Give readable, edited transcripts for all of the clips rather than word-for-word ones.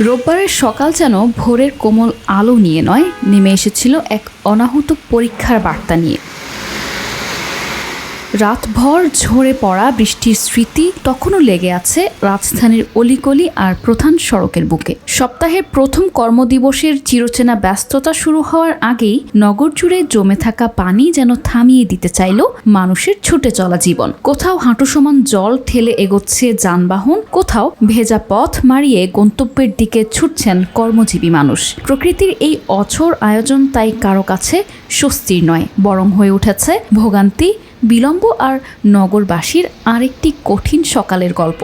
রোববারের সকাল যেন ভোরের কোমল আলো নিয়ে নয়, নেমে এসেছিল এক অনাহুত পরীক্ষার বার্তা নিয়ে। রাতভর ঝরে পড়া বৃষ্টির স্মৃতি তখনও লেগে আছে রাজধানীর অলিগলি আর প্রধান সড়কের বুকে। সপ্তাহের প্রথম কর্মদিবসের চিরচেনা ব্যস্ততা শুরু হওয়ার আগেই নগর জুড়ে জমে থাকা পানি যেন থামিয়ে দিতে চাইল মানুষের ছুটে চলা জীবন। কোথাও হাঁটু সমান জল ঠেলে এগোচ্ছে যানবাহন, কোথাও ভেজা পথ মারিয়ে গন্তব্যের দিকে ছুটছেন কর্মজীবী মানুষ। প্রকৃতির এই অঝোর আয়োজন তাই কারো কাছে স্বস্তির নয়, বরং হয়ে উঠেছে ভোগান্তি, বিলম্ব আর নগরবাসীর আরেকটি কঠিন সকালের গল্প।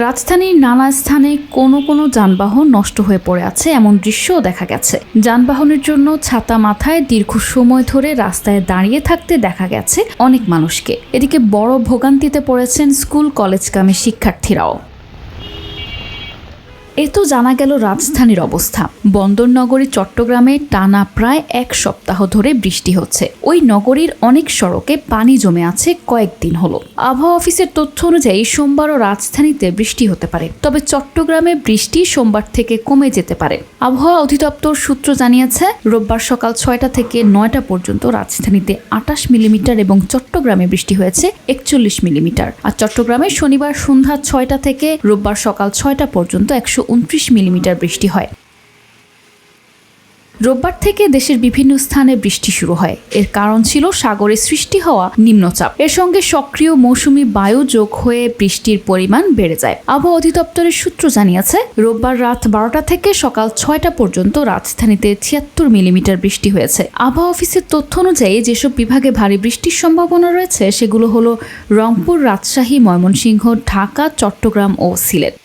রাজধানীর নানা স্থানে কোনো যানবাহন নষ্ট হয়ে পড়ে আছে, এমন দৃশ্যও দেখা গেছে। যানবাহনের জন্য ছাতা মাথায় দীর্ঘ সময় ধরে রাস্তায় দাঁড়িয়ে থাকতে দেখা গেছে অনেক মানুষকে। এদিকে বড় ভোগান্তিতে পড়েছেন স্কুল কলেজগামী শিক্ষার্থীরাও। এ তো জানা গেল রাজধানীর অবস্থা। বন্দরনগরী চট্টগ্রামে টানা প্রায় এক সপ্তাহ ধরে বৃষ্টি হচ্ছে। ওই নগরীর অনেক সড়কে পানি জমে আছে কয়েকদিন হলো। আবহাওয়া অফিসের তথ্য অনুযায়ী সোমবারও রাজধানীতে বৃষ্টি হতে পারে, তবে চট্টগ্রামে বৃষ্টি সোমবার থেকে কমে যেতে পারে। আবহাওয়া অধিদপ্তর সূত্র জানিয়েছে, রোববার সকাল 6টা থেকে 9টা পর্যন্ত রাজধানীতে 28 মিলিমিটার এবং চট্টগ্রামে বৃষ্টি হয়েছে 41 মিলিমিটার। আর চট্টগ্রামে শনিবার সন্ধ্যা 6টা থেকে রোববার সকাল 6টা পর্যন্ত 129 মিলিমিটার বৃষ্টি হয়। রোববার থেকে দেশের বিভিন্ন স্থানে বৃষ্টি শুরু হয়। এর কারণ ছিল সাগরে সৃষ্টি হওয়া নিম্নচাপ। এর সঙ্গে সক্রিয় মৌসুমি বায়ু যোগ হয়ে বৃষ্টির পরিমাণ বেড়ে যায়। আবহাওয়া অধিদপ্তরের সূত্র জানিয়েছে, রোববার রাত 12টা থেকে সকাল 6টা পর্যন্ত রাজধানীতে 76 মিলিমিটার বৃষ্টি হয়েছে। আবহাওয়া অফিসের তথ্য অনুযায়ী যেসব বিভাগে ভারী বৃষ্টির সম্ভাবনা রয়েছে সেগুলো হলো রংপুর, রাজশাহী, ময়মনসিংহ, ঢাকা, চট্টগ্রাম ও সিলেট।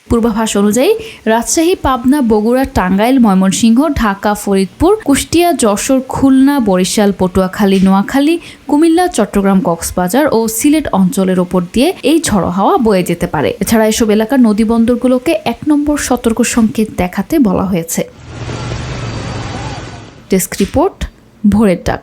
পূর্বাভাস অনুযায়ী রাজশাহী, পাবনা, বগুড়া, টাঙ্গাইল, ময়মনসিংহ, ঢাকা, ফরিদপুর, কুষ্টিয়া, যশোর, খুলনা, বরিশাল, পটুয়াখালী, নোয়াখালী, কুমিল্লা, চট্টগ্রাম, কক্সবাজার ও সিলেট অঞ্চলের ওপর দিয়ে এই ঝড়ো হাওয়া বয়ে যেতে পারে। এছাড়া এসব এলাকার নদী বন্দরগুলোকে 1 নম্বর সতর্ক সংকেত দেখাতে বলা হয়েছে। ডেস্ক রিপোর্ট, ভোরের ডাক।